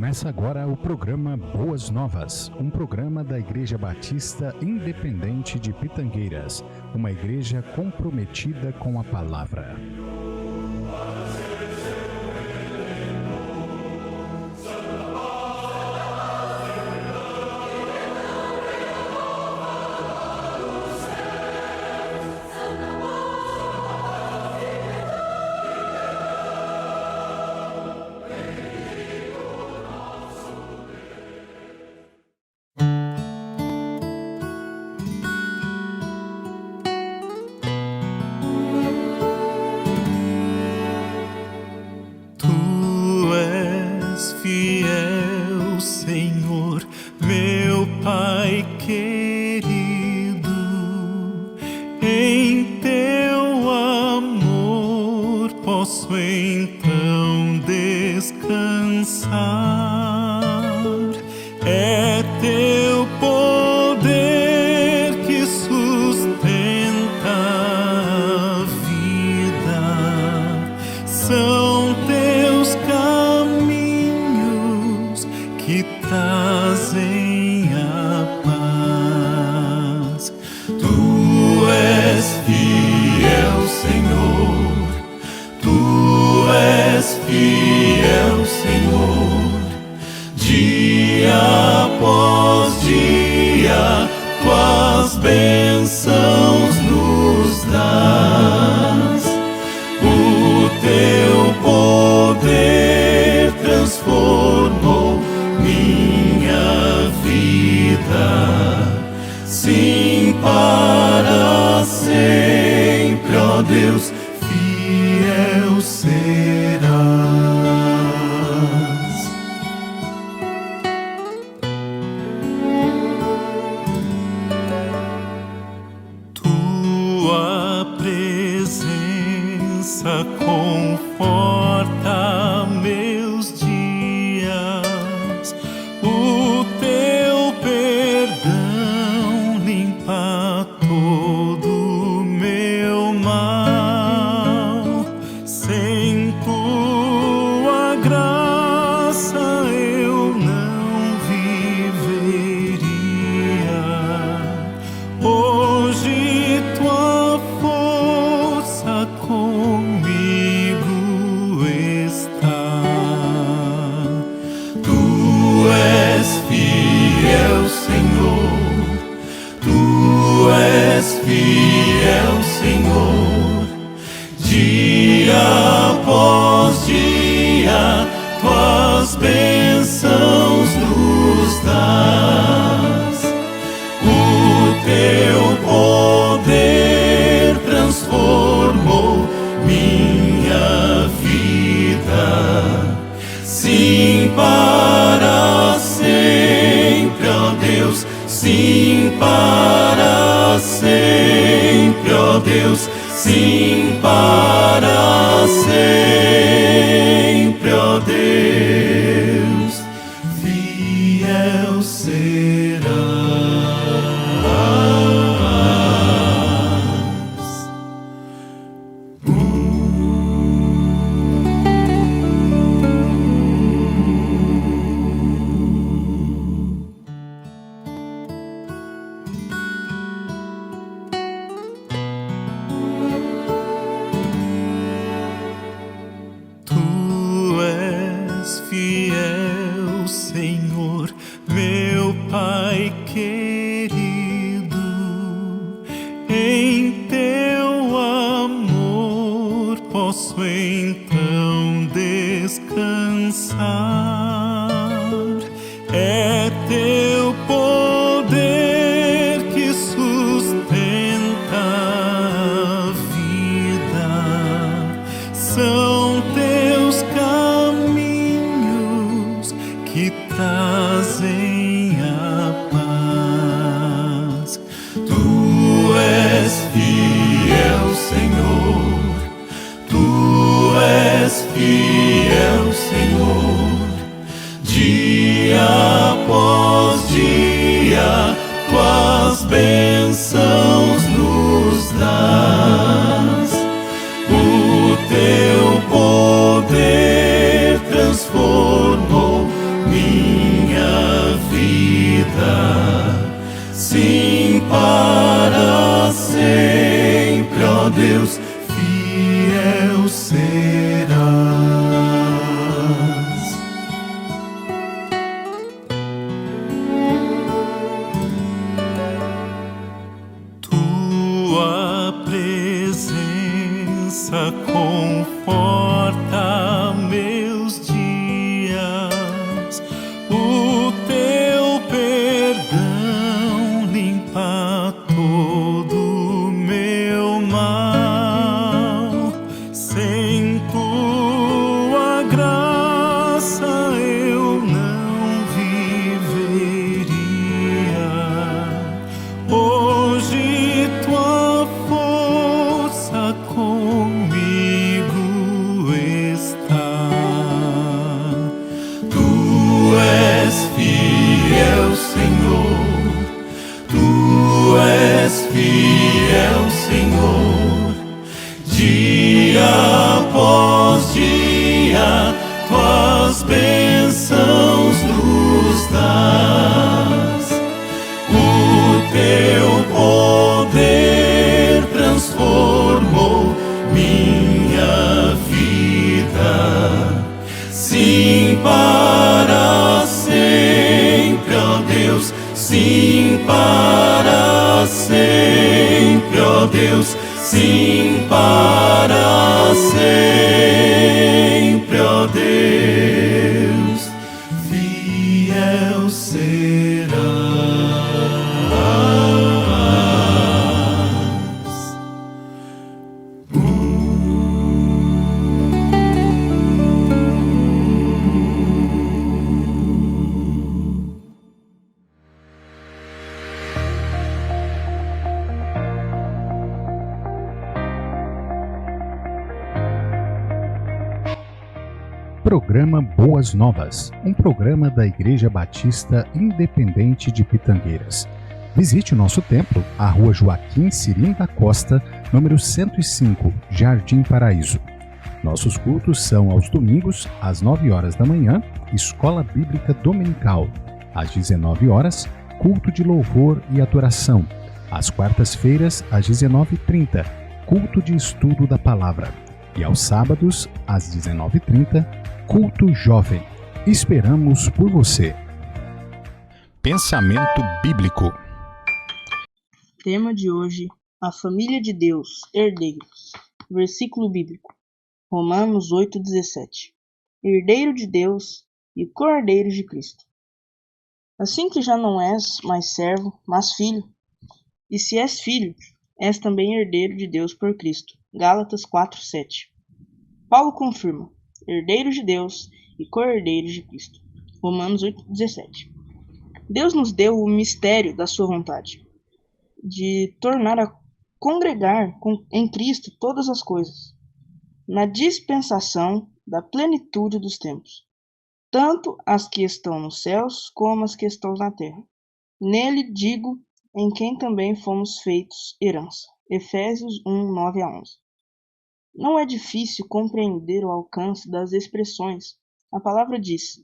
Começa agora o programa Boas Novas, um programa da Igreja Batista Independente de Pitangueiras, uma igreja comprometida com a palavra. Fiel, Senhor, meu Pai querido, em teu amor posso então descansar. É teu poder que sustenta a vida, são teus caminhos que trazem a paz. Tu és fiel, Senhor, tu és fiel, Senhor, dia após dia, tuas bênçãos nos dás. O teu poder transformou minha vida, sim, para sempre, ó Deus, fiel serás. Tua presença conforta meus dias, o teu perdão limpa todo meu mal. Sem tua graça eu não viveria. Hoje tua força comigo está. Tu és fiel, Senhor, tu és fiel, Senhor, dia após dia, tuas bênçãos nos dás. O teu poder transformou minha vida, sim, para sempre, ó Deus, sim, para sempre, ó Deus, sim, para sempre, ó Deus, fiel serás. Tu és fiel, Senhor, meu Pai querido, em teu amor posso então descansar. É teu poder que sustenta a vida, são teus caminhos que trazem a paz. Tu és fiel, Senhor, tu és fiel, Senhor, dia após dia, tuas bênçãos nos dás. O teu poder transformou minha sim, para sempre, ó Deus, fiel serás. Tua presença conforta meus dias, o teu perdão limpa todo meu mal. Sem tua graça eu não viveria. Hoje tua força comigo está. Tu és fiel, Senhor. Tu és fiel, Senhor. Dia após dia, tuas bênçãos nos dás. O teu poder transformou minha vida, sim, para sempre, ó Deus, sim, para sempre, ó Deus, sim, para sempre, ó Deus, fiel serás. Programa Boas Novas, um programa da Igreja Batista Independente de Pitangueiras. Visite o nosso templo, a Rua Joaquim Cirim da Costa, número 105, Jardim Paraíso. Nossos cultos são aos domingos, às 9 horas da manhã, Escola Bíblica Dominical. Às 19 horas, culto de louvor e adoração. Às quartas-feiras, às 19h30, culto de estudo da palavra. E aos sábados, às 19h30, culto jovem. Esperamos por você. Pensamento bíblico. Tema de hoje: a família de Deus, herdeiros. Versículo bíblico: Romanos 8:17. Herdeiro de Deus e co-herdeiro de Cristo. Assim que já não és mais servo, mas filho. E se és filho, és também herdeiro de Deus por Cristo. Gálatas 4:7. Paulo confirma: herdeiro de Deus e co-herdeiro de Cristo. Romanos 8:17. Deus nos deu o mistério da sua vontade, de tornar a congregar em Cristo todas as coisas, na dispensação da plenitude dos tempos, tanto as que estão nos céus como as que estão na terra. Nele digo, em quem também fomos feitos herança. Efésios 1:9-11. Não é difícil compreender o alcance das expressões. A palavra diz: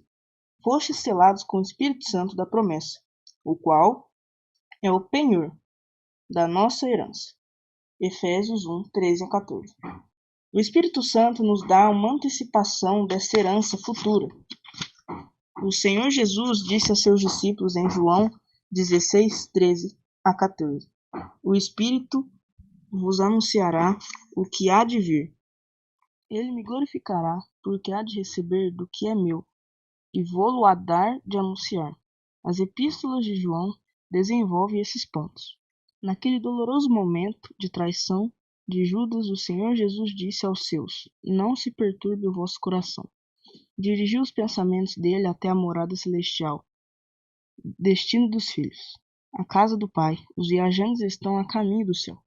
fostes selados com o Espírito Santo da promessa, o qual é o penhor da nossa herança. Efésios 1:13-14. O Espírito Santo nos dá uma antecipação dessa herança futura. O Senhor Jesus disse a seus discípulos em João 16:13-14: o Espírito vos anunciará o que há de vir. Ele me glorificará, porque há de receber do que é meu, e vou-lo a dar de anunciar. As epístolas de João desenvolvem esses pontos. Naquele doloroso momento de traição de Judas, o Senhor Jesus disse aos seus: não se perturbe o vosso coração. Dirigiu os pensamentos dele até a morada celestial, destino dos filhos, a casa do Pai. Os viajantes estão a caminho do céu.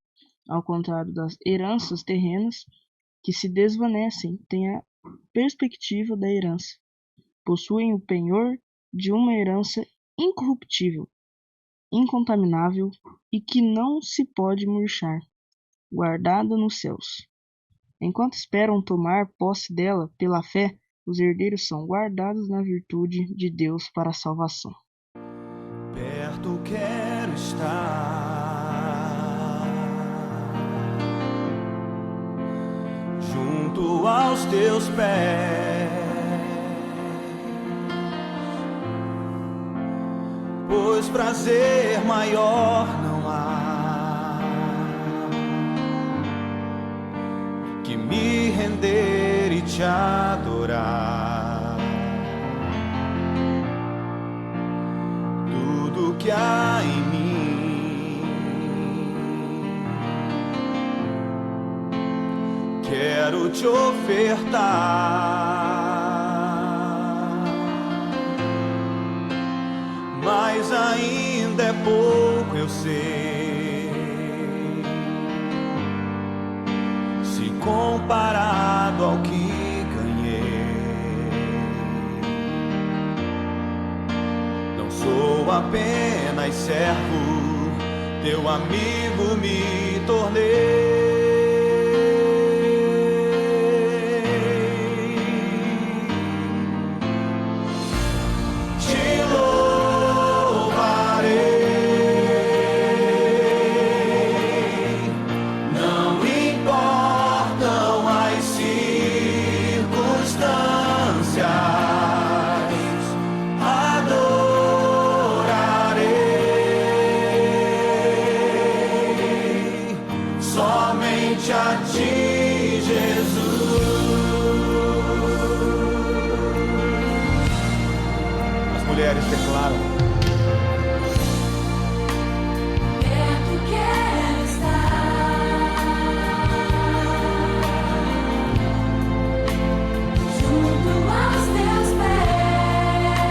Ao contrário das heranças terrenas, que se desvanecem, têm a perspectiva da herança. Possuem o penhor de uma herança incorruptível, incontaminável e que não se pode murchar, guardada nos céus. Enquanto esperam tomar posse dela pela fé, os herdeiros são guardados na virtude de Deus para a salvação. perto quero estar, junto aos teus pés, pois prazer maior não há que me render e te adorar. Tudo que há em mim quero te ofertar, mas ainda é pouco, eu sei, se comparado ao que ganhei. Não sou apenas servo, teu amigo me tornei. Somente a ti, Jesus. As mulheres declaram: perto quero estar, junto aos teus pés,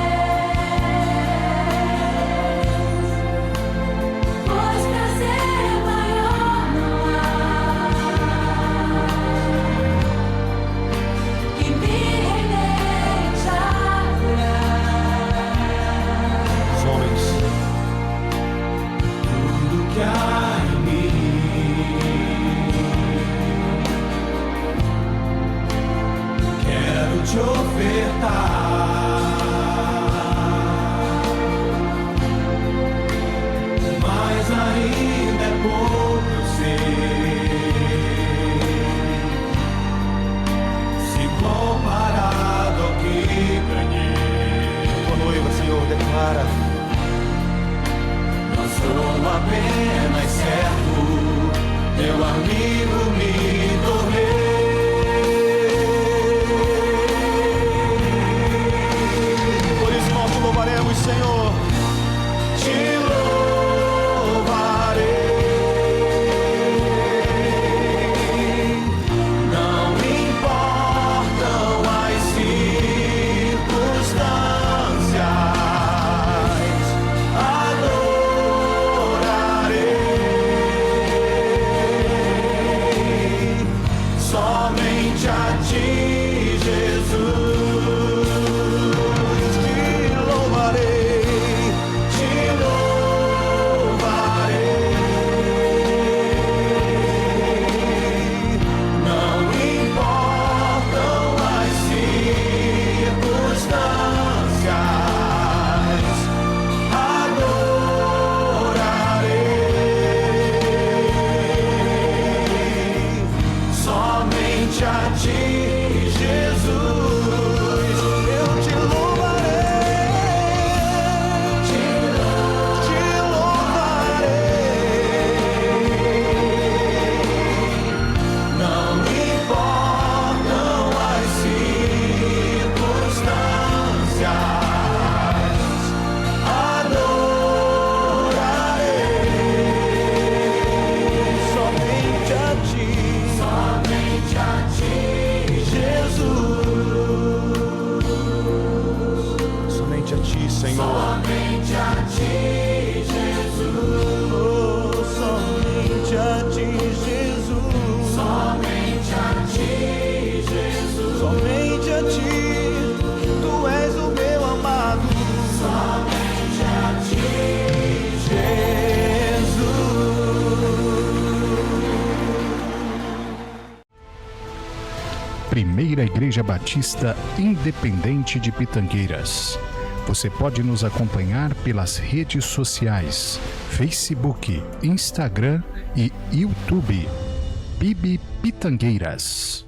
pois prazer maior não há que me render e te adorar. os homens, tudo que há em mim quero te ofertar, mas ainda é pouco, eu sei, se comparado ao que ganhei. Tua noiva, Senhor, declara: não sou apenas servo, teu amigo me tornei. Por isso nós te louvaremos, Senhor. Te louvarei. Não importam as circunstâncias, adorarei somente a ti, Jesus. Te louvarei, te louvarei. Não importam as circunstâncias, adorarei somente a ti, Jesus. Eu te louvarei, te louvarei. Não importam as circunstâncias, adorarei somente a ti, Jesus. Somente a ti, Senhor. Somente a ti, Jesus. Somente a ti, Jesus. Somente a ti, Jesus. Somente a ti, tu és o meu amado. Somente a ti, Primeira Igreja Batista Independente de Pitangueiras. Você pode nos acompanhar pelas redes sociais, Facebook, Instagram e YouTube. PIB Pitangueiras.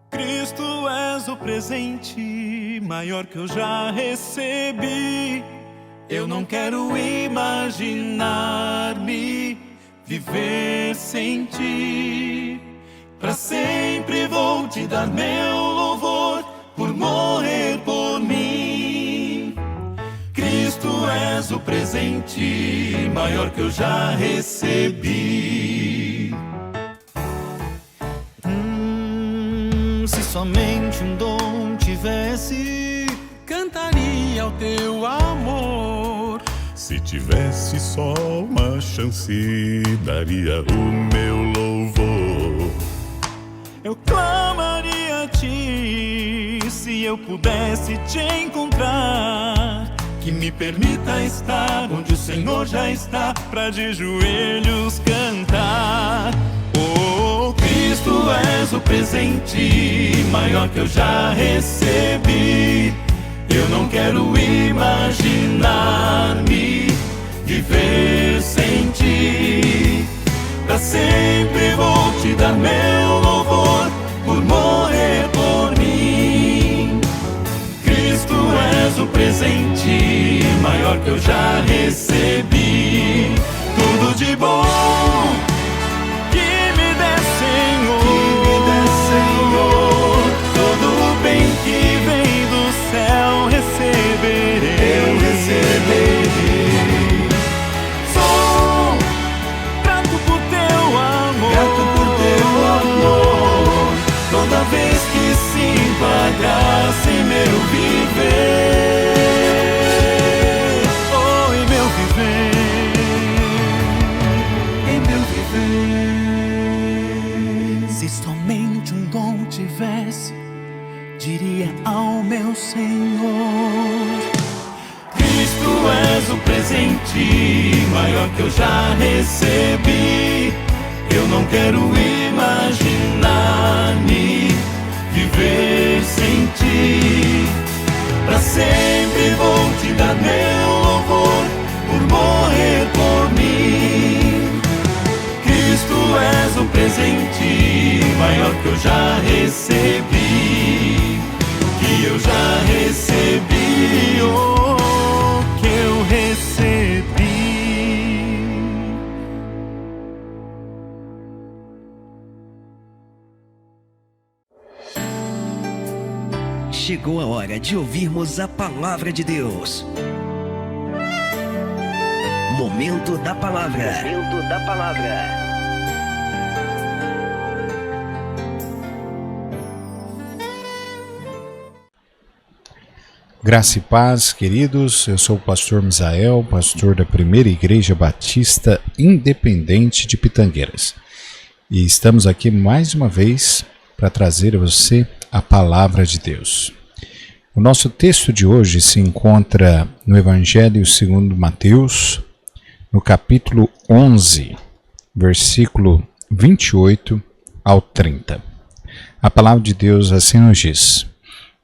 Cristo, és o presente maior que eu já recebi. Eu não quero imaginar-me viver sem ti. Para sempre vou te dar meu louvor por morrer por mim. Cristo, és o presente maior que eu já recebi. Se somente um dom tivesse, cantaria o teu amor. Se tivesse só uma chance, daria o meu louvor. Eu clamaria a ti, se eu pudesse te encontrar. Que me permita estar onde o Senhor já está, pra de joelhos cantar. Oh, Cristo, és o presente maior que eu já recebi. Eu não quero imaginar-me viver sem ti. Pra sempre vou te dar meu louvor por morrer por mim. Cristo, és o presente maior que eu já recebi. Tudo de bom que vem do céu receberei. Eu receberei. Sou grato por teu amor, grato por teu amor. Toda vez que sinto a graça em meu viver, oh, em meu viver, em meu viver. Se somente um dom tivesse, diria ao meu Senhor: Cristo, és o presente maior que eu já recebi. Eu não quero imaginar-me viver sem ti. Pra sempre vou te dar meu louvor por morrer por mim. Cristo, és o presente maior que eu já recebi. Que eu já recebi, oh, que eu recebi. Chegou a hora de ouvirmos a Palavra de Deus. Momento da Palavra. Momento da Palavra. Graça e paz, queridos. Eu sou o pastor Misael, pastor da Primeira Igreja Batista Independente de Pitangueiras. E estamos aqui mais uma vez para trazer a você a Palavra de Deus. O nosso texto de hoje se encontra no Evangelho segundo Mateus, no capítulo 11, versículo 28 ao 30. A Palavra de Deus assim nos diz: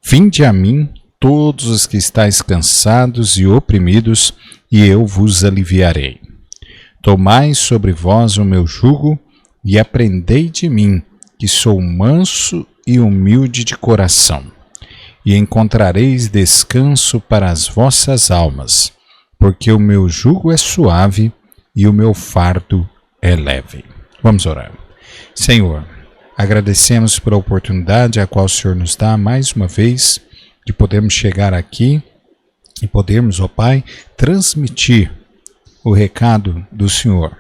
Vinde a mim, todos os que estáis cansados e oprimidos, e eu vos aliviarei. Tomai sobre vós o meu jugo, e aprendei de mim, que sou manso e humilde de coração, e encontrareis descanso para as vossas almas, porque o meu jugo é suave e o meu fardo é leve. Vamos orar. Senhor, agradecemos pela oportunidade a qual o Senhor nos dá mais uma vez de podermos chegar aqui e podermos, ó Pai, transmitir o recado do Senhor.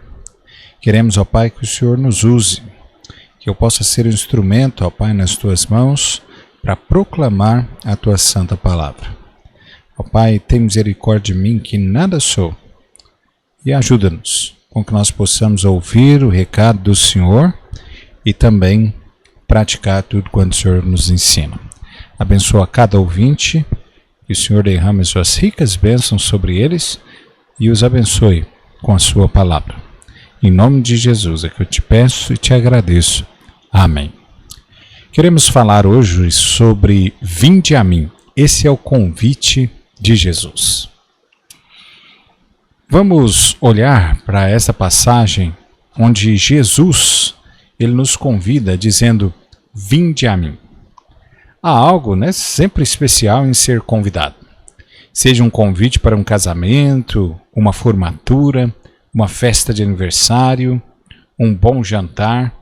Queremos, ó Pai, que o Senhor nos use, que eu possa ser um instrumento, ó Pai, nas Tuas mãos, para proclamar a Tua santa palavra. Ó Pai, tem misericórdia de mim, que nada sou. E ajuda-nos com que nós possamos ouvir o recado do Senhor e também praticar tudo quanto o Senhor nos ensina. Abençoa cada ouvinte, que o Senhor derrame suas ricas bênçãos sobre eles e os abençoe com a sua palavra. Em nome de Jesus é que eu te peço e te agradeço. Amém. Queremos falar hoje sobre Vinde a mim. Esse é o convite de Jesus. Vamos olhar para essa passagem onde Jesus ele nos convida dizendo: Vinde a mim. Há algo, sempre especial em ser convidado. Seja um convite para um casamento, uma formatura, uma festa de aniversário, um bom jantar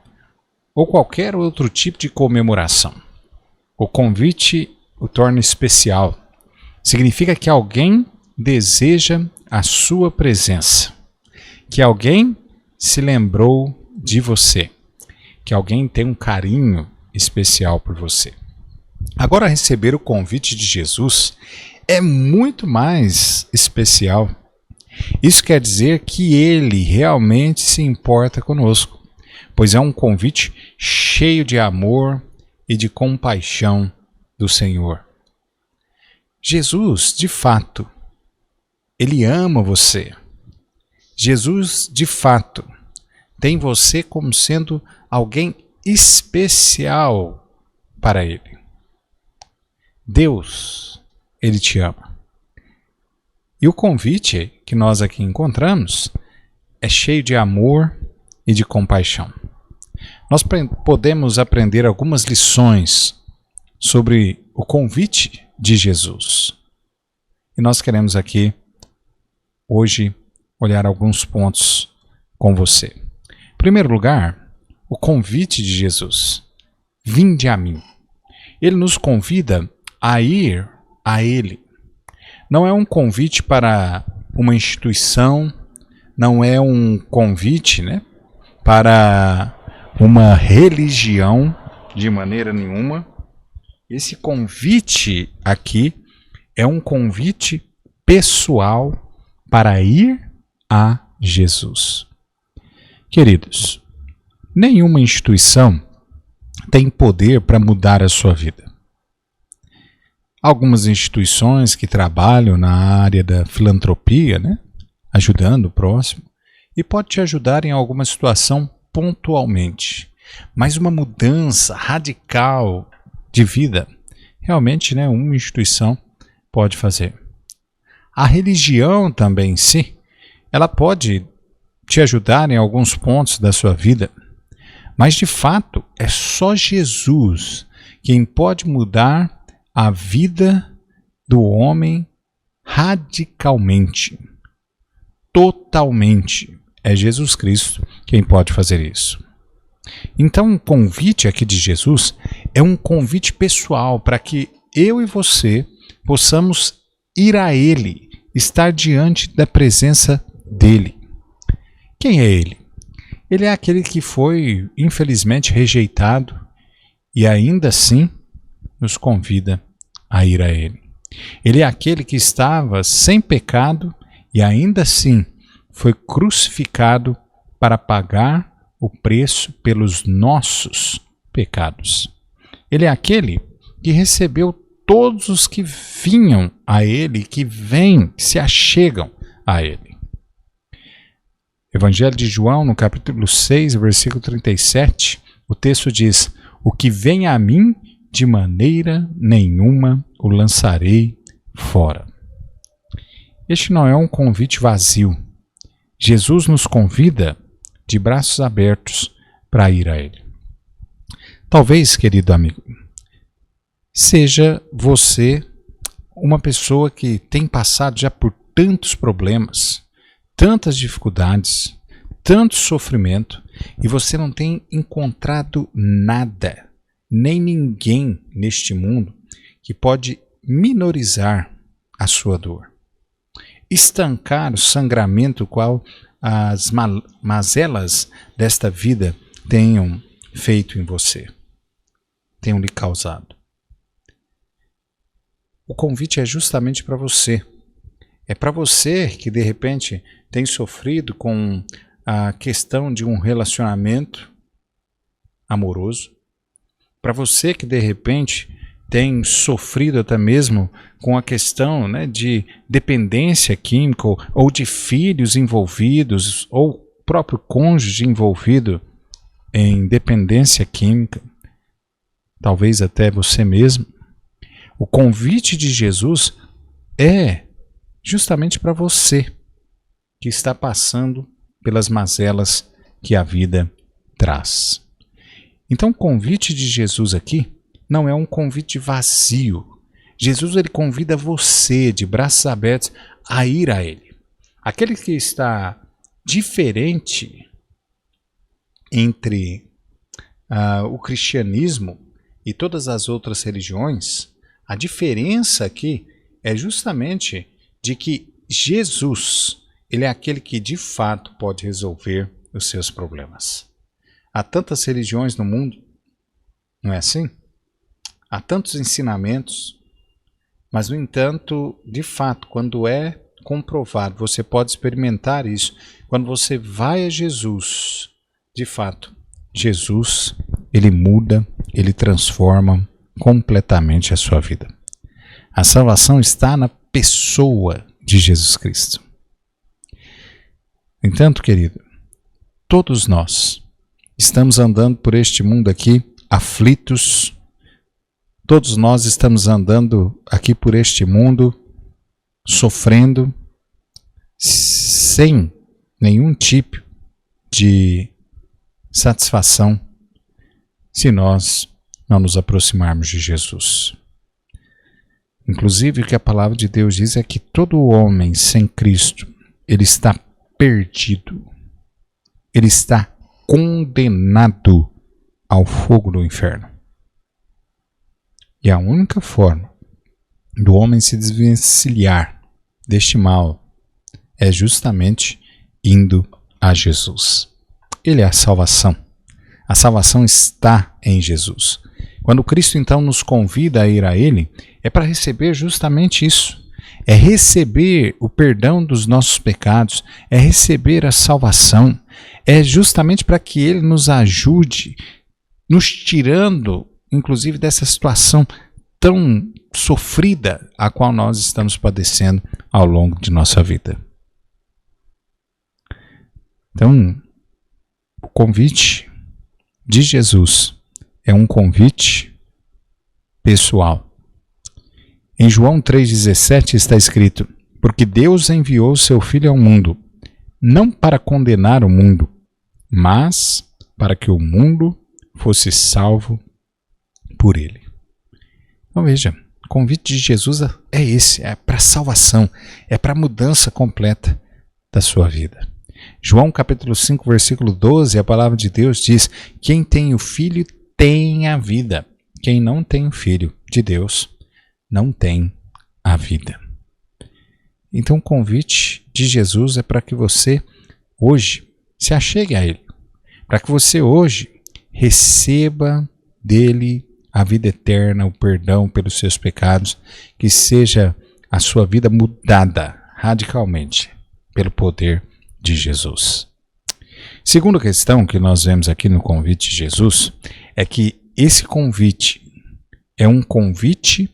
ou qualquer outro tipo de comemoração. O convite o torna especial. Significa que alguém deseja a sua presença, que alguém se lembrou de você, que alguém tem um carinho especial por você. Agora, receber o convite de Jesus é muito mais especial. Isso quer dizer que Ele realmente se importa conosco, pois é um convite cheio de amor e de compaixão do Senhor. Jesus, de fato, Ele ama você. Jesus, de fato, tem você como sendo alguém especial para Ele. Deus, Ele te ama. E o convite que nós aqui encontramos é cheio de amor e de compaixão. Nós podemos aprender algumas lições sobre o convite de Jesus. E nós queremos aqui, hoje, olhar alguns pontos com você. Em primeiro lugar, o convite de Jesus. Vinde a mim. Ele nos convida a ir a Ele. Não é um convite para uma instituição, não é um convite, para uma religião de maneira nenhuma. Esse convite aqui é um convite pessoal para ir a Jesus. Queridos, nenhuma instituição tem poder para mudar a sua vida. Algumas instituições que trabalham na área da filantropia, ajudando o próximo, e pode te ajudar em alguma situação pontualmente. Mas uma mudança radical de vida, realmente uma instituição pode fazer. A religião também em si, ela pode te ajudar em alguns pontos da sua vida, mas de fato é só Jesus quem pode mudar a vida do homem radicalmente, totalmente. É Jesus Cristo quem pode fazer isso. Então, o convite aqui de Jesus é um convite pessoal para que eu e você possamos ir a Ele, estar diante da presença dEle. Quem é Ele? Ele é aquele que foi, infelizmente, rejeitado e ainda assim nos convida a ir a Ele. Ele é aquele que estava sem pecado e ainda assim foi crucificado para pagar o preço pelos nossos pecados. Ele é aquele que recebeu todos os que vinham a Ele, que vêm, que se achegam a Ele. Evangelho de João, no capítulo 6, versículo 37, o texto diz: O que vem a mim, de maneira nenhuma o lançarei fora. Este não é um convite vazio. Jesus nos convida de braços abertos para ir a Ele. Talvez, querido amigo, seja você uma pessoa que tem passado já por tantos problemas, tantas dificuldades, tanto sofrimento, e você não tem encontrado nada, nem ninguém neste mundo que pode minorizar a sua dor, estancar o sangramento qual as mazelas desta vida tenham feito em você, tenham lhe causado. o convite é justamente para você. É para você que de repente tem sofrido com a questão de um relacionamento amoroso. Para você que de repente tem sofrido até mesmo com a questão, né, de dependência química ou de filhos envolvidos ou próprio cônjuge envolvido em dependência química, talvez até você mesmo. O convite de Jesus é justamente para você que está passando pelas mazelas que a vida traz. Então o convite de Jesus aqui não é um convite vazio. Jesus ele convida você de braços abertos a ir a Ele. Aquele que está diferente entre o cristianismo e todas as outras religiões, a diferença aqui é justamente de que Jesus, ele é aquele que de fato pode resolver os seus problemas. Há tantas religiões no mundo, não é assim? Há tantos ensinamentos, mas no entanto, de fato, quando é comprovado, você pode experimentar isso, quando você vai a Jesus, de fato, Jesus, ele muda, ele transforma completamente a sua vida. A salvação está na pessoa de Jesus Cristo. No entanto, querido, todos nós estamos andando por este mundo aqui aflitos, todos nós estamos andando aqui por este mundo sofrendo sem nenhum tipo de satisfação se nós não nos aproximarmos de Jesus. Inclusive o que a palavra de Deus diz é que todo homem sem Cristo, ele está perdido, ele está condenado ao fogo do inferno. E a única forma do homem se desvencilhar deste mal é justamente indo a Jesus. Ele é a salvação. A salvação está em Jesus. Quando Cristo então nos convida a ir a Ele, é para receber justamente isso. É receber o perdão dos nossos pecados, é receber a salvação, é justamente para que Ele nos ajude, nos tirando, inclusive, dessa situação tão sofrida a qual nós estamos padecendo ao longo de nossa vida. Então, o convite de Jesus é um convite pessoal. Em João 3,17 está escrito: porque Deus enviou seu Filho ao mundo, não para condenar o mundo, mas para que o mundo fosse salvo por ele. Então veja, o convite de Jesus é esse, é para salvação, é para mudança completa da sua vida. João capítulo 5, versículo 12, a palavra de Deus diz: quem tem o Filho tem a vida. Quem não tem o Filho de Deus não tem a vida. Então o convite de Jesus é para que você hoje se achegue a Ele, para que você hoje receba dele a vida eterna, o perdão pelos seus pecados, que seja a sua vida mudada radicalmente pelo poder de Jesus. Segunda questão que nós vemos aqui no convite de Jesus é que esse convite é um convite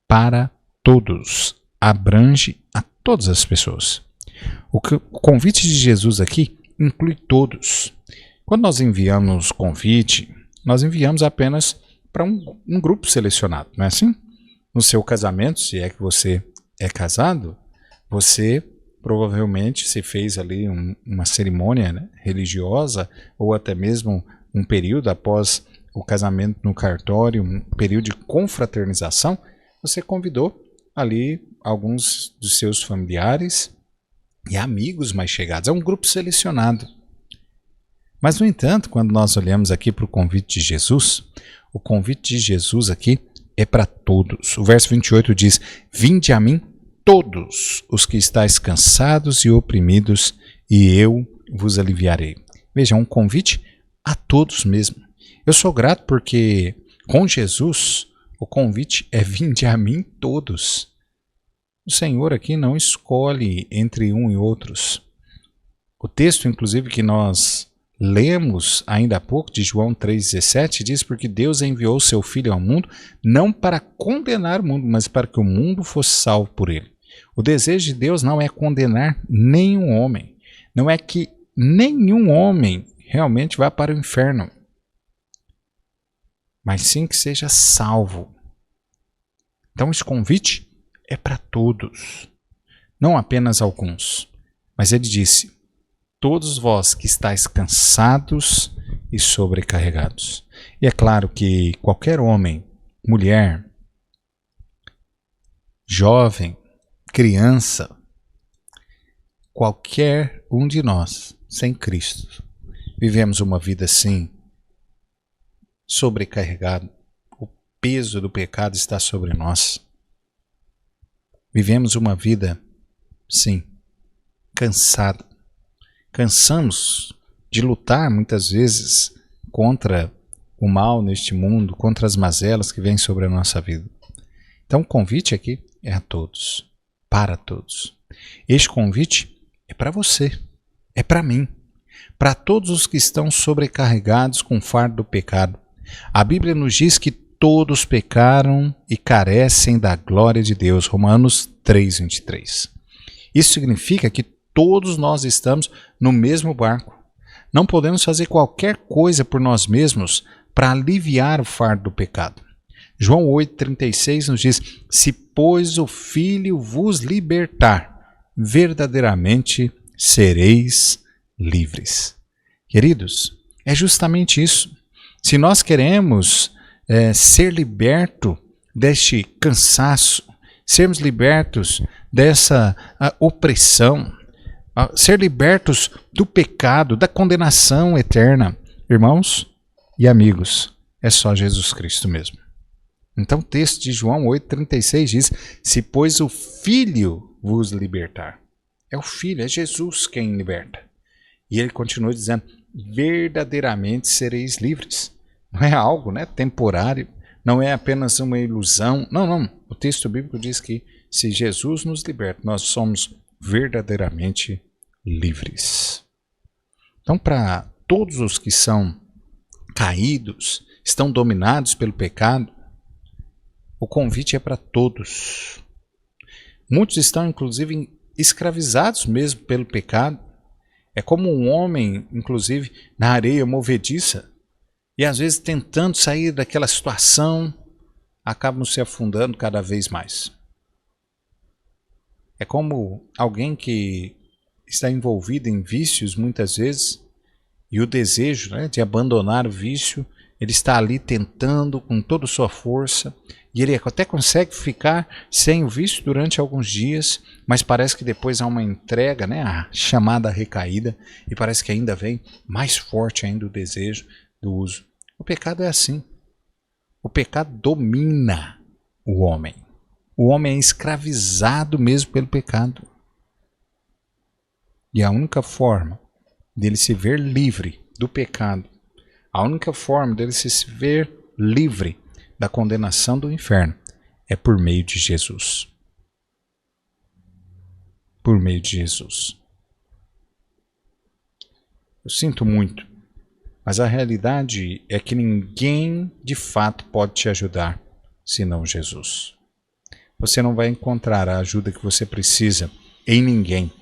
para todos, abrange a todas as pessoas. O convite de Jesus aqui inclui todos. Quando nós enviamos convite, nós enviamos apenas para um grupo selecionado, não é assim? No seu casamento, se é que você é casado, você provavelmente se fez ali uma cerimônia, né, religiosa, ou até mesmo um período após o casamento no cartório, um período de confraternização, você convidou ali alguns dos seus familiares e amigos mais chegados. É um grupo selecionado. Mas, no entanto, quando nós olhamos aqui para o convite de Jesus, o convite de Jesus aqui é para todos. O verso 28 diz: vinde a mim todos os que estáis cansados e oprimidos, e eu vos aliviarei. Veja, é um convite a todos mesmo. Eu sou grato porque com Jesus O convite é: vinde a mim todos. O Senhor aqui não escolhe entre um e outros. O texto, inclusive, que nós lemos ainda há pouco, de João 3,17, diz: porque Deus enviou seu Filho ao mundo, não para condenar o mundo, mas para que o mundo fosse salvo por ele. O desejo de Deus não é condenar nenhum homem. Não é que nenhum homem realmente vá para o inferno, mas sim que seja salvo. Então esse convite é para todos, não apenas alguns. Mas ele disse: todos vós que estáis cansados e sobrecarregados. E é claro que qualquer homem, mulher, jovem, criança, qualquer um de nós, sem Cristo, vivemos uma vida assim, sobrecarregado. O peso do pecado está sobre nós. Vivemos uma vida, sim, cansado. Cansamos de lutar muitas vezes contra o mal neste mundo, contra as mazelas que vêm sobre a nossa vida. Então o convite aqui é a todos, para todos. Este convite é para você, é para mim, para todos os que estão sobrecarregados com o fardo do pecado. A Bíblia nos diz que todos pecaram e carecem da glória de Deus. Romanos 3,23. Isso significa que todos nós estamos no mesmo barco. Não podemos fazer qualquer coisa por nós mesmos para aliviar o fardo do pecado. João 8,36 nos diz: se, pois, o Filho vos libertar, verdadeiramente sereis livres. Queridos, é justamente isso. Se nós queremos ser libertos deste cansaço, sermos libertos dessa opressão, ser libertos do pecado, da condenação eterna, irmãos e amigos, é só Jesus Cristo mesmo. Então o texto de João 8,36 diz: se, pois, o Filho vos libertar. É o Filho, é Jesus quem liberta. E ele continua dizendo: verdadeiramente sereis livres. Não é algo temporário, não é apenas uma ilusão. Não. O texto bíblico diz que se Jesus nos liberta, nós somos verdadeiramente livres. Então, para todos os que são caídos, estão dominados pelo pecado, o convite é para todos. Muitos estão, inclusive, escravizados mesmo pelo pecado. É como um homem, inclusive, na areia movediça, e às vezes tentando sair daquela situação, acabam se afundando cada vez mais. É como alguém que está envolvido em vícios muitas vezes, e o desejo de abandonar o vício, ele está ali tentando com toda a sua força, e ele até consegue ficar sem o vício durante alguns dias, mas parece que depois há uma entrega, a chamada recaída, e parece que ainda vem mais forte ainda o desejo do uso. O pecado é assim. O pecado domina o homem. O homem é escravizado mesmo pelo pecado. E a única forma dele se ver livre do pecado, a única forma dele se ver livre da condenação do inferno é por meio de Jesus. Por meio de Jesus. Eu sinto muito, mas a realidade é que ninguém de fato pode te ajudar senão Jesus. Você não vai encontrar a ajuda que você precisa em ninguém,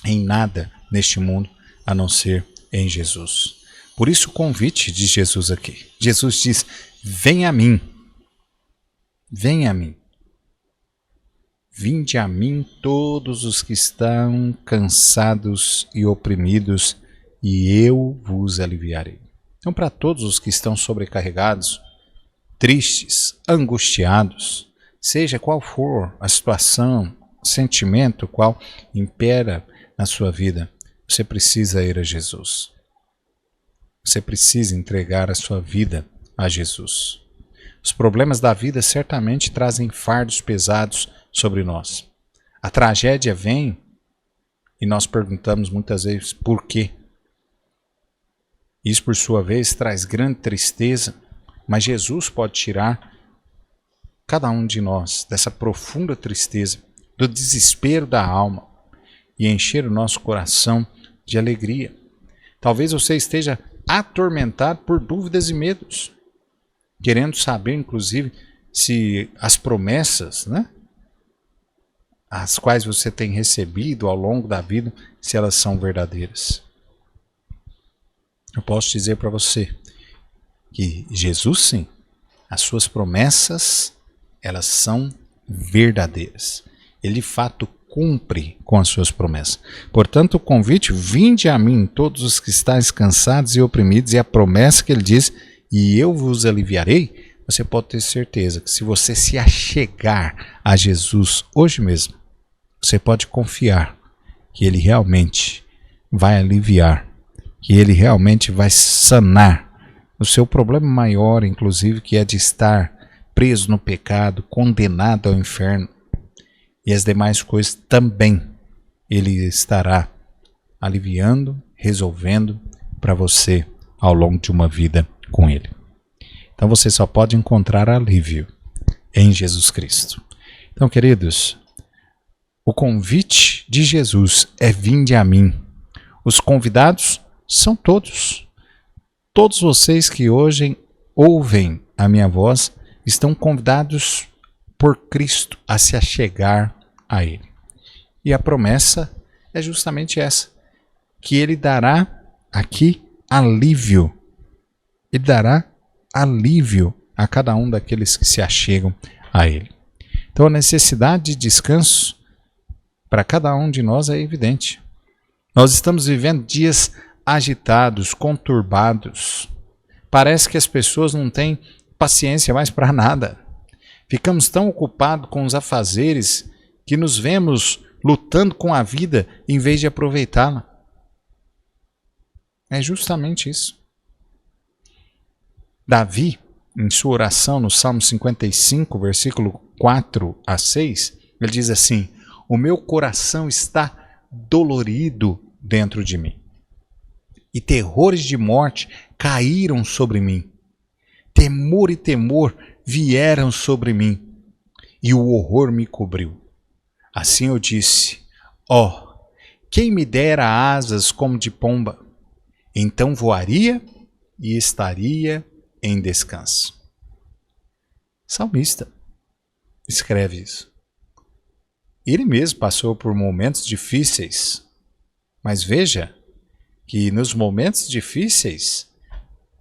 em nada neste mundo, a não ser em Jesus. Por isso o convite de Jesus aqui. Jesus diz: venha a mim. Venha a mim. Vinde a mim todos os que estão cansados e oprimidos, e eu vos aliviarei. Então, para todos os que estão sobrecarregados, tristes, angustiados, seja qual for a situação, o sentimento qual impera na sua vida, você precisa ir a Jesus. Você precisa entregar a sua vida a Jesus. Os problemas da vida certamente trazem fardos pesados sobre nós. A tragédia vem e nós perguntamos muitas vezes por quê. Isso, por sua vez, traz grande tristeza, mas Jesus pode tirar cada um de nós dessa profunda tristeza, do desespero da alma e encher o nosso coração de alegria. Talvez você esteja atormentado por dúvidas e medos, querendo saber, inclusive, se as promessas, as quais você tem recebido ao longo da vida, se elas são verdadeiras. Eu posso dizer para você que Jesus, sim, as suas promessas, elas são verdadeiras. Ele de fato cumpre com as suas promessas. Portanto, o convite, vinde a mim todos os que estáis cansados e oprimidos, e a promessa que ele diz, e eu vos aliviarei, você pode ter certeza que se você se achegar a Jesus hoje mesmo, você pode confiar que ele realmente vai aliviar, que ele realmente vai sanar o seu problema maior, inclusive, que é de estar preso no pecado, condenado ao inferno, e as demais coisas também ele estará aliviando, resolvendo para você ao longo de uma vida com ele. Então você só pode encontrar alívio em Jesus Cristo. Então, queridos, o convite de Jesus é vinde a mim. Os convidados são todos. Todos vocês que hoje ouvem a minha voz estão convidados por Cristo a se achegar a Ele. E a promessa é justamente essa, que Ele dará aqui alívio. Ele dará alívio a cada um daqueles que se achegam a Ele. Então a necessidade de descanso para cada um de nós é evidente. Nós estamos vivendo dias agitados, conturbados. Parece que as pessoas não têm paciência mais para nada. Ficamos tão ocupados com os afazeres que nos vemos lutando com a vida em vez de aproveitá-la. É justamente isso. Davi, em sua oração no Salmo 55, versículo 4 a 6, ele diz assim: o meu coração está dolorido dentro de mim, e terrores de morte caíram sobre mim. Temor e temor vieram sobre mim, e o horror me cobriu. Assim eu disse: ó, quem me dera asas como de pomba, então voaria e estaria em descanso. Salmista escreve isso. Ele mesmo passou por momentos difíceis, mas veja que nos momentos difíceis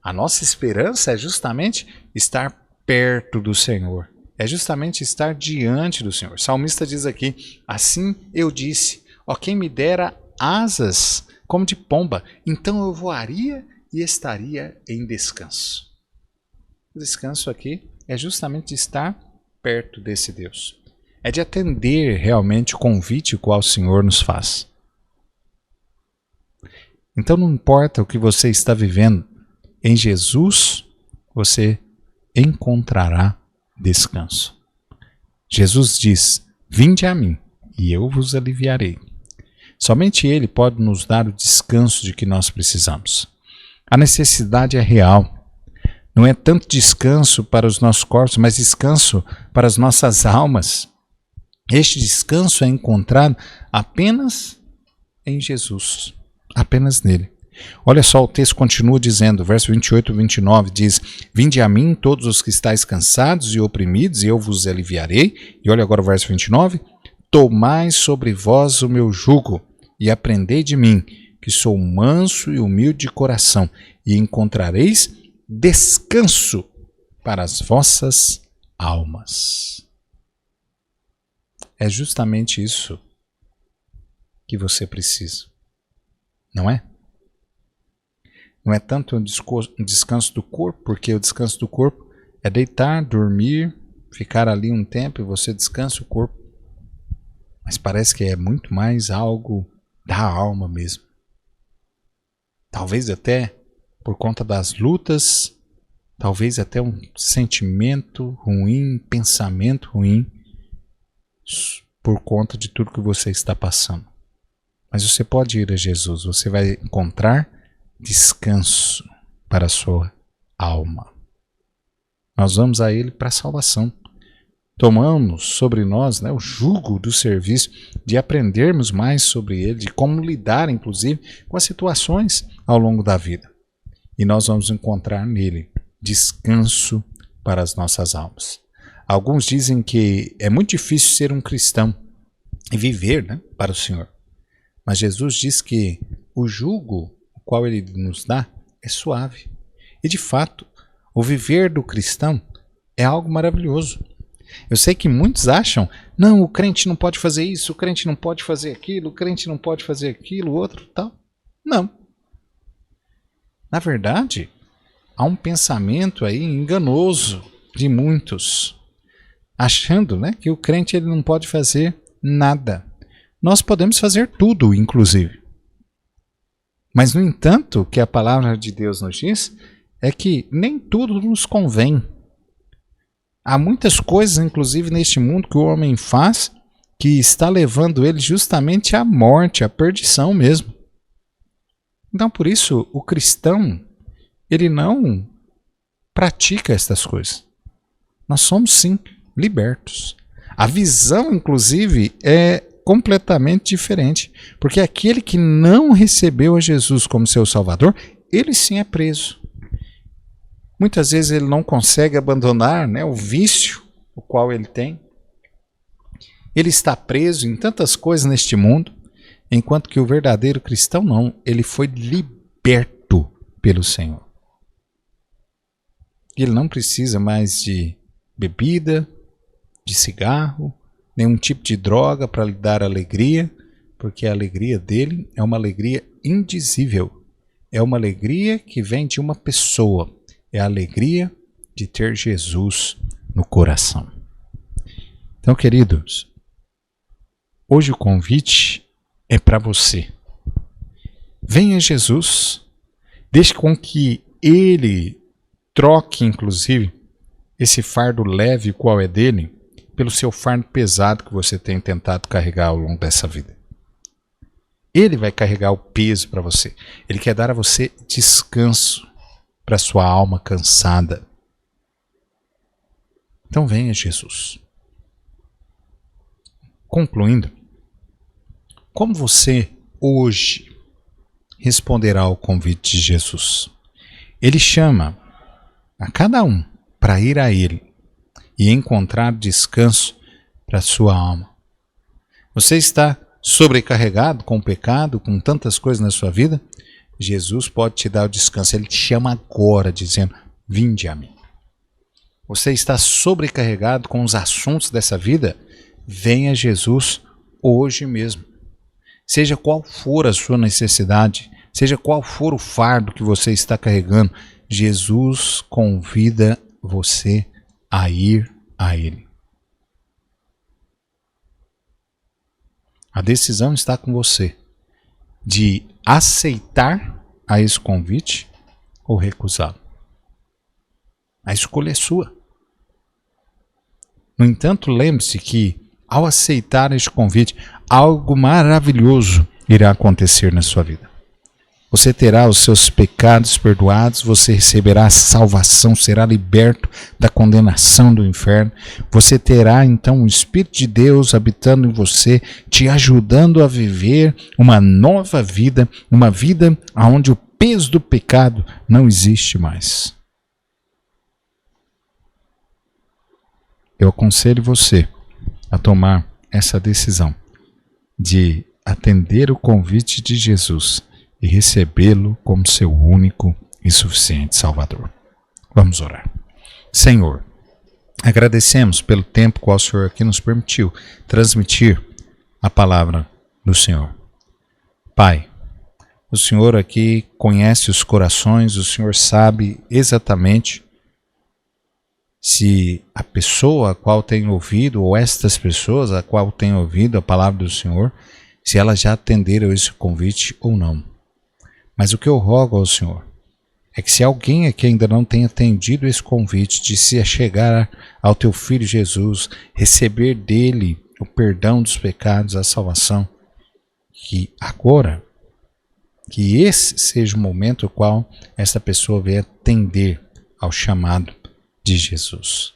a nossa esperança é justamente estar perto do Senhor, é justamente estar diante do Senhor. O salmista diz aqui: assim eu disse, ó, quem me dera asas como de pomba, então eu voaria e estaria em descanso. O descanso aqui é justamente estar perto desse Deus. É de atender realmente o convite qual o Senhor nos faz. Então não importa o que você está vivendo, em Jesus você encontrará descanso. Jesus diz: vinde a mim e eu vos aliviarei. Somente Ele pode nos dar o descanso de que nós precisamos. A necessidade é real. Não é tanto descanso para os nossos corpos, mas descanso para as nossas almas. Este descanso é encontrado apenas em Jesus, apenas nele. Olha só, o texto continua dizendo, verso 28 e 29 diz: vinde a mim todos os que estáis cansados e oprimidos, e eu vos aliviarei. E olha agora o verso 29, tomai sobre vós o meu jugo, e aprendei de mim, que sou manso e humilde de coração, e encontrareis descanso para as vossas almas. É justamente isso que você precisa, não é? Não é tanto um descanso do corpo, porque o descanso do corpo é deitar, dormir, ficar ali um tempo e você descansa o corpo. Mas parece que é muito mais algo da alma mesmo. Talvez até por conta das lutas, talvez até um sentimento ruim, pensamento ruim, por conta de tudo que você está passando. Mas você pode ir a Jesus, você vai encontrar descanso para a sua alma. Nós vamos a Ele para a salvação. tomamos sobre nós, né, o jugo do serviço, de aprendermos mais sobre ele, de como lidar, inclusive, com as situações ao longo da vida. E nós vamos encontrar nele descanso para as nossas almas. Alguns dizem que é muito difícil ser um cristão e viver, né, para o Senhor. Mas Jesus diz que o jugo, o qual ele nos dá, é suave. E de fato, o viver do cristão é algo maravilhoso. Eu sei que muitos acham, não, o crente não pode fazer isso, o crente não pode fazer aquilo, o crente não pode fazer aquilo, outro tal. Não. Na verdade, há um pensamento aí enganoso de muitos, achando, né, que o crente ele não pode fazer nada. Nós podemos fazer tudo, inclusive. Mas, no entanto, o que a palavra de Deus nos diz é que nem tudo nos convém. Há muitas coisas, inclusive, neste mundo que o homem faz que está levando ele justamente à morte, à perdição mesmo. Então, por isso, o cristão, ele não pratica estas coisas. Nós somos, sim, libertos. A visão, inclusive, é completamente diferente, porque aquele que não recebeu a Jesus como seu Salvador, ele sim é preso. Muitas vezes ele não consegue abandonar, né, o vício o qual ele tem. Ele está preso em tantas coisas neste mundo, enquanto que o verdadeiro cristão não, ele foi liberto pelo Senhor. Ele não precisa mais de bebida, de cigarro, nenhum tipo de droga para lhe dar alegria, porque a alegria dele é uma alegria indizível. É uma alegria que vem de uma pessoa. É a alegria de ter Jesus no coração. Então, queridos, hoje o convite é para você. Venha Jesus, deixe com que Ele troque, inclusive, esse fardo leve, qual é dele, pelo seu fardo pesado que você tem tentado carregar ao longo dessa vida. Ele vai carregar o peso para você. Ele quer dar a você descanso para sua alma cansada. Então venha Jesus. Concluindo, como você hoje responderá ao convite de Jesus? Ele chama a cada um para ir a Ele e encontrar descanso para sua alma. Você está sobrecarregado com o pecado, com tantas coisas na sua vida? Jesus pode te dar o descanso. Ele te chama agora, dizendo, vinde a mim. Você está sobrecarregado com os assuntos dessa vida? Venha Jesus hoje mesmo. Seja qual for a sua necessidade, seja qual for o fardo que você está carregando, Jesus convida você a ir a Ele. A decisão está com você de aceitar a esse convite ou recusá-lo. A escolha é sua. No entanto, lembre-se que, ao aceitar este convite, algo maravilhoso irá acontecer na sua vida. Você terá os seus pecados perdoados, você receberá a salvação, será liberto da condenação do inferno. Você terá então o Espírito de Deus habitando em você, te ajudando a viver uma nova vida, uma vida onde o peso do pecado não existe mais. Eu aconselho você a tomar essa decisão de atender o convite de Jesus e recebê-lo como seu único e suficiente Salvador. Vamos orar. Senhor, agradecemos pelo tempo que o Senhor aqui nos permitiu transmitir a palavra do Senhor. Pai, o Senhor aqui conhece os corações, o Senhor sabe exatamente se a pessoa a qual tem ouvido, ou estas pessoas a qual tem ouvido a palavra do Senhor, se elas já atenderam esse convite ou não. Mas o que eu rogo ao Senhor é que se alguém aqui ainda não tem atendido esse convite de se achegar ao Teu Filho Jesus, receber dele o perdão dos pecados, a salvação, que agora, que esse seja o momento no qual essa pessoa venha atender ao chamado de Jesus.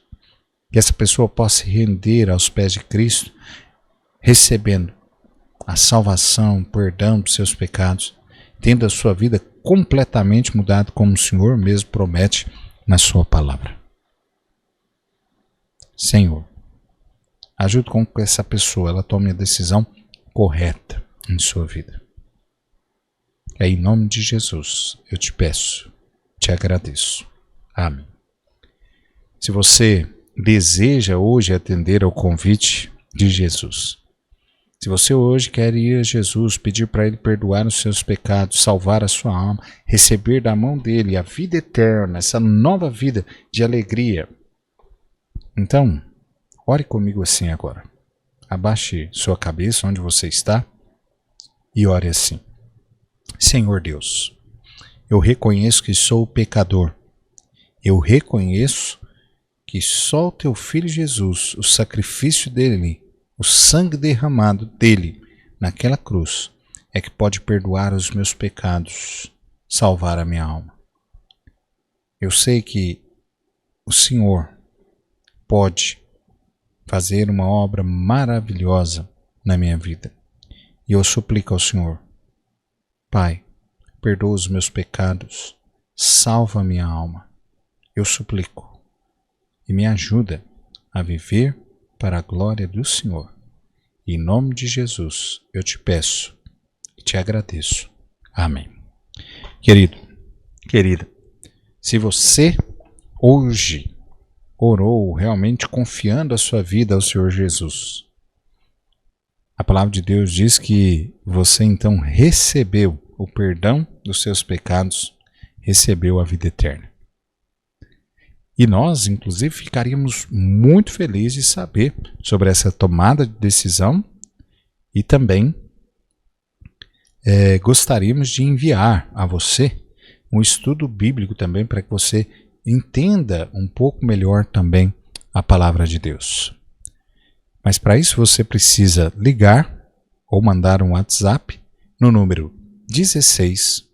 que essa pessoa possa se render aos pés de Cristo, recebendo a salvação, o perdão dos seus pecados, tendo a sua vida completamente mudada, como o Senhor mesmo promete na sua palavra. Senhor, ajude com que essa pessoa ela tome a decisão correta em sua vida. É em nome de Jesus eu te peço, te agradeço. Amém. Se você deseja hoje atender ao convite de Jesus, se você hoje quer ir a Jesus, pedir para Ele perdoar os seus pecados, salvar a sua alma, receber da mão dEle a vida eterna, essa nova vida de alegria, então, ore comigo assim agora. Abaixe sua cabeça onde você está e ore assim. Senhor Deus, eu reconheço que sou pecador. Eu reconheço que só o Teu Filho Jesus, o sacrifício dele, o sangue derramado dele naquela cruz, é que pode perdoar os meus pecados, salvar a minha alma. Eu sei que o Senhor pode fazer uma obra maravilhosa na minha vida. E eu suplico ao Senhor, Pai, perdoa os meus pecados, salva a minha alma. Eu suplico e me ajuda a viver para a glória do Senhor. Em nome de Jesus, eu te peço e te agradeço. Amém. Querido, querida, se você hoje orou realmente confiando a sua vida ao Senhor Jesus, a palavra de Deus diz que você então recebeu o perdão dos seus pecados, recebeu a vida eterna. E nós, inclusive, ficaríamos muito felizes de saber sobre essa tomada de decisão e também gostaríamos de enviar a você um estudo bíblico também para que você entenda um pouco melhor também a palavra de Deus. Mas para isso você precisa ligar ou mandar um WhatsApp no número 16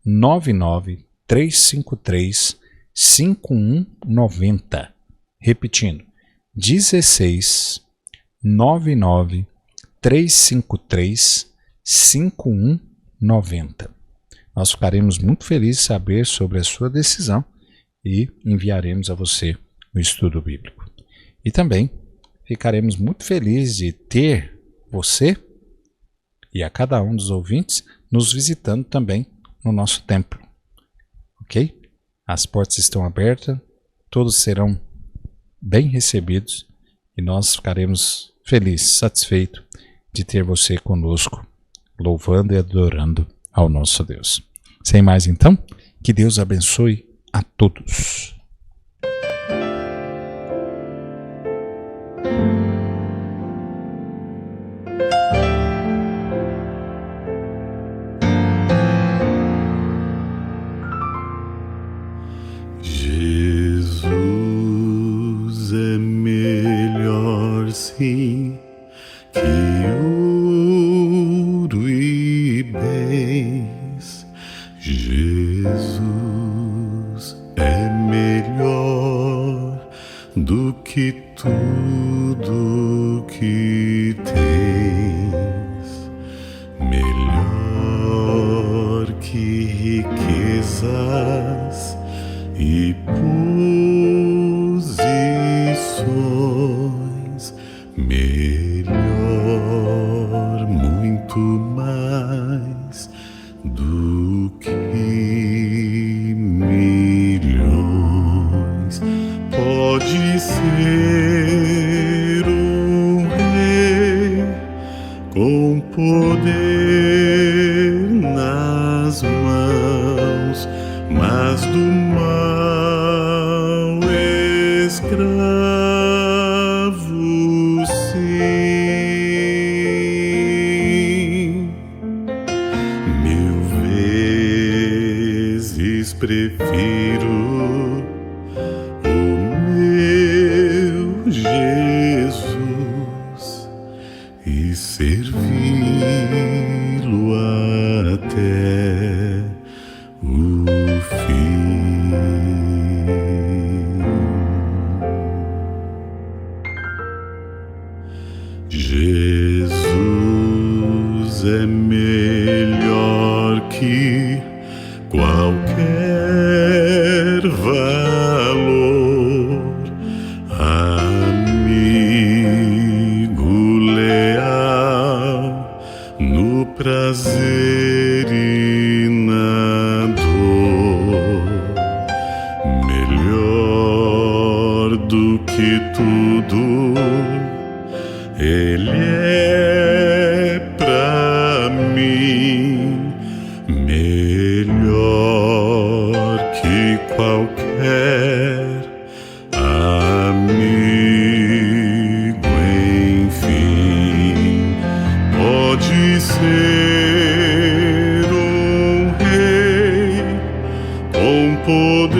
99 353 5190. Repetindo, 16 99 353 5190. Nós ficaremos muito felizes de saber sobre a sua decisão e enviaremos a você o estudo bíblico. E também ficaremos muito felizes de ter você e a cada um dos ouvintes nos visitando também no nosso templo. Ok? As portas estão abertas, todos serão bem recebidos e nós ficaremos felizes, satisfeitos de ter você conosco, louvando e adorando ao nosso Deus. Sem mais então, que Deus abençoe a todos. Jesus é melhor sim que ouro e bens. Jesus é melhor do que tudo que tens, melhor que riquezas e posições, melhor, muito mais do que milhões. Pode ser um rei com poder nas mãos, mas do mal escravo, sim. 1000 vezes prefiro o meu Jesus e servi-lo até o fim. que qualquer valor, amigo leal, no prazer e na dor, melhor do que tudo, Ele é pra mim, melhor que qualquer amigo, enfim. Pode ser um rei com poder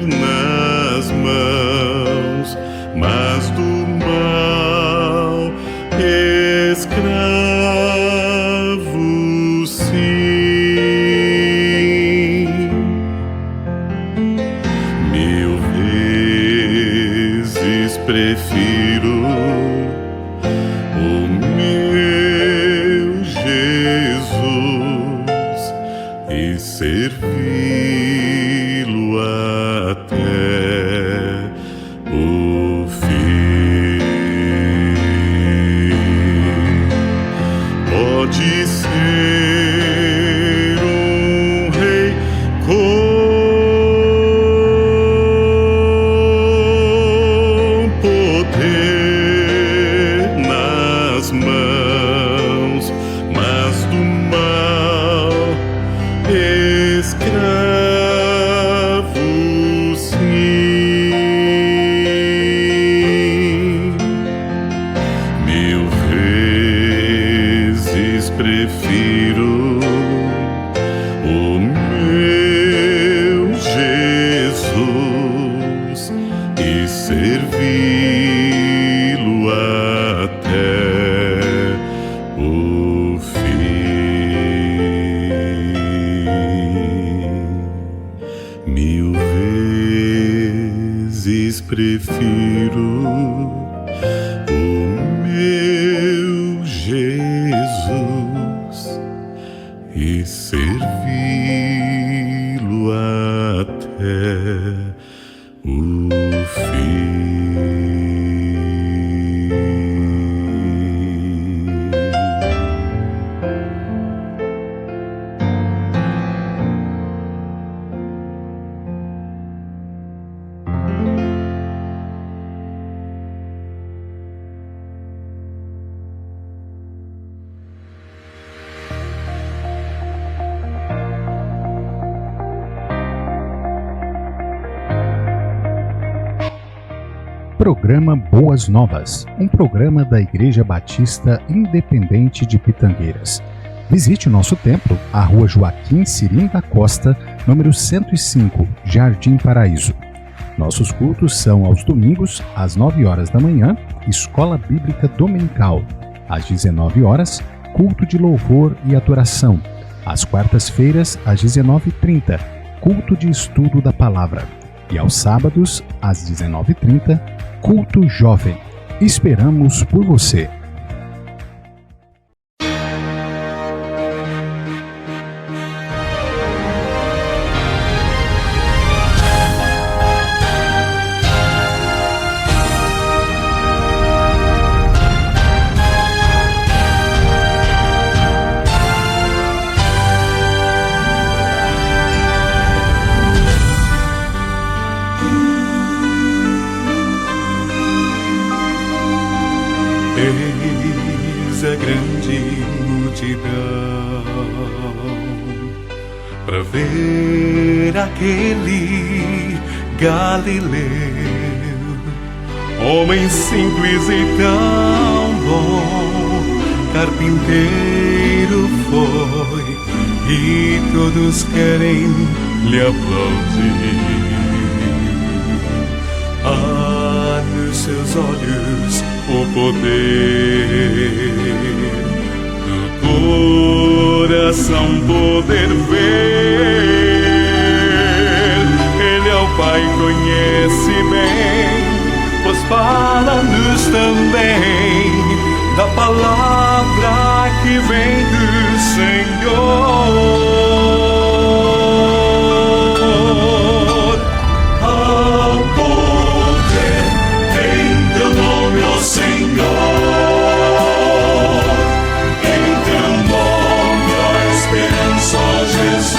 nas mãos, mas do mal escravo, sim. 1000 vezes prefiro o meu Jesus e servi-lo até o fim. Pode ser um rei com poder nas mãos, mas do mal escravo, sim. 1000 vezes prefiro o meu Jesus e servi-lo até o fim. 1000 vezes prefiro o meu Jesus e servi-lo até o fim. Programa Boas Novas, um programa da Igreja Batista Independente de Pitangueiras. Visite o nosso templo, a Rua Joaquim Cirim da Costa, número 105, Jardim Paraíso. Nossos cultos são aos domingos, às 9 horas da manhã, Escola Bíblica Dominical. Às 19 horas, culto de louvor e adoração. Às quartas-feiras, às 19h30, culto de estudo da palavra. E aos sábados, às 19h30, culto jovem. Esperamos por você. Eis a grande multidão para ver aquele Galileu, homem simples e tão bom, carpinteiro foi e todos querem lhe aplaudir. Há nos seus olhos o poder do coração poder ver. Ele ao Pai conhece bem, pois fala-nos também da palavra cura que vem do Senhor. Há poder em teu nome, ó Senhor. Em teu nome há esperança, ó Jesus.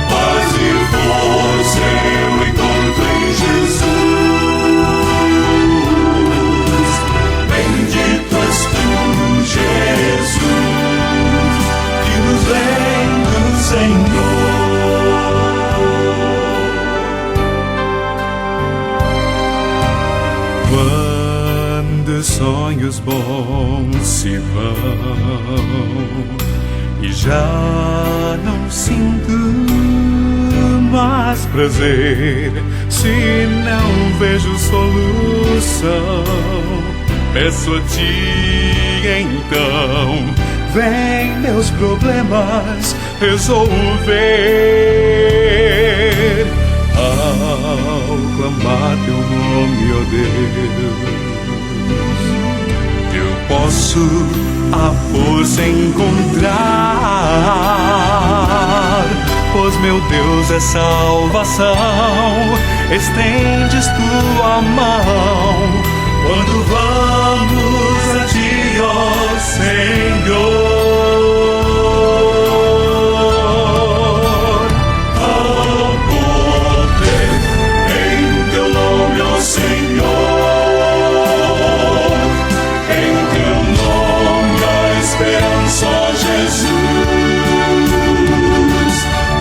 Paz e força eu encontro em Jesus. Bendito és tu, Jesus, que nos vem do Senhor. Quando sonhos bons se vão e já não sinto mais prazer, se não vejo solução, peço a ti então, vem meus problemas resolver. Ao clamar teu nome, ó Deus, eu posso a força encontrar, pois meu Deus é salvação. Estendes tua mão quando vamos a ti, ó Senhor. Há poder em teu nome, ó Senhor. Em teu nome há esperança, ó Jesus.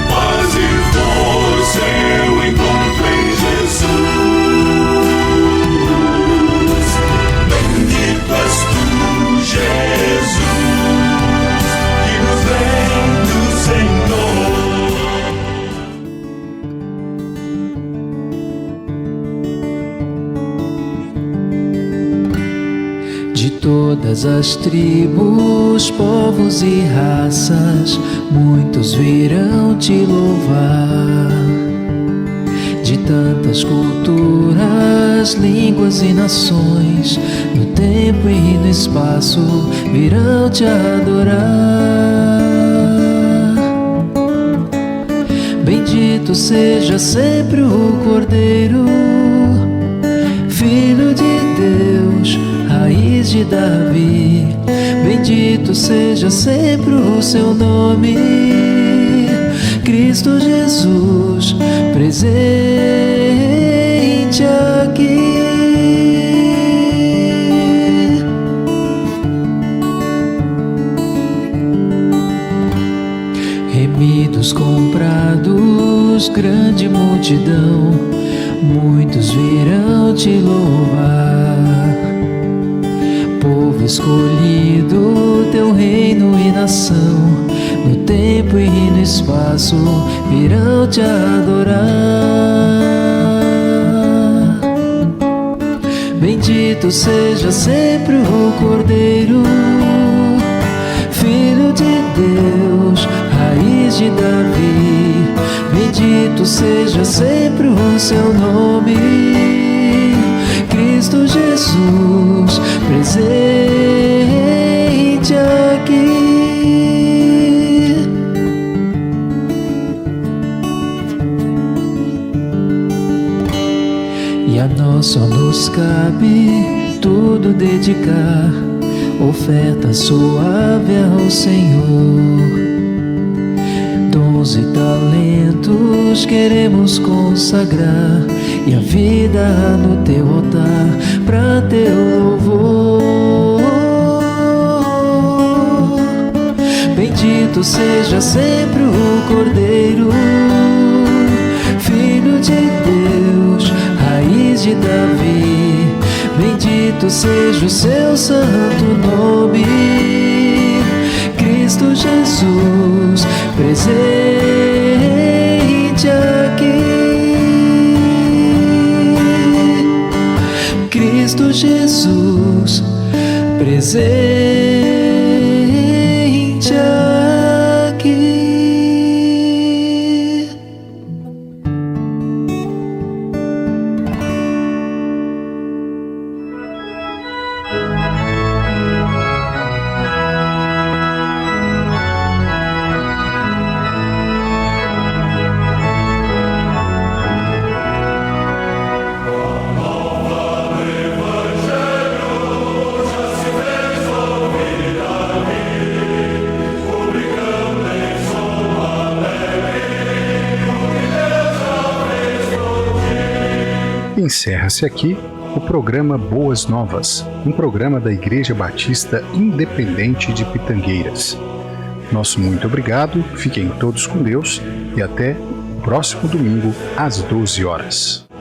Paz e força eu encontro em Jesus. Bendito és tu, Jesus, que nos vem do Senhor. De todas as tribos, povos e raças, muitos virão te louvar. De tantas culturas, línguas e nações, no tempo e no espaço, virão te adorar. Bendito seja sempre o Cordeiro, Filho de Deus, raiz de Davi. Bendito seja sempre o seu nome, Cristo Jesus, presente aqui. Remidos, comprados, grande multidão, muitos virão te louvar. Povo escolhido, teu reino e nação, no tempo e no espaço, virão te adorar. Bendito seja sempre o Cordeiro, Filho de Deus, raiz de Davi. Bendito seja sempre o seu nome, Cristo Jesus, presente aqui. E a nós só nos cabe tudo dedicar, oferta suave ao Senhor. Dons e talentos queremos consagrar, e a vida no teu altar, pra teu louvor. Bendito seja sempre o Cordeiro, Filho de Deus, raiz de Davi. Bendito seja o seu santo nome, Cristo Jesus, presente aqui. Cristo Jesus, presente aqui. Encerra-se aqui o programa Boas Novas, um programa da Igreja Batista Independente de Pitangueiras. Nosso muito obrigado, fiquem todos com Deus e até o próximo domingo às 12 horas.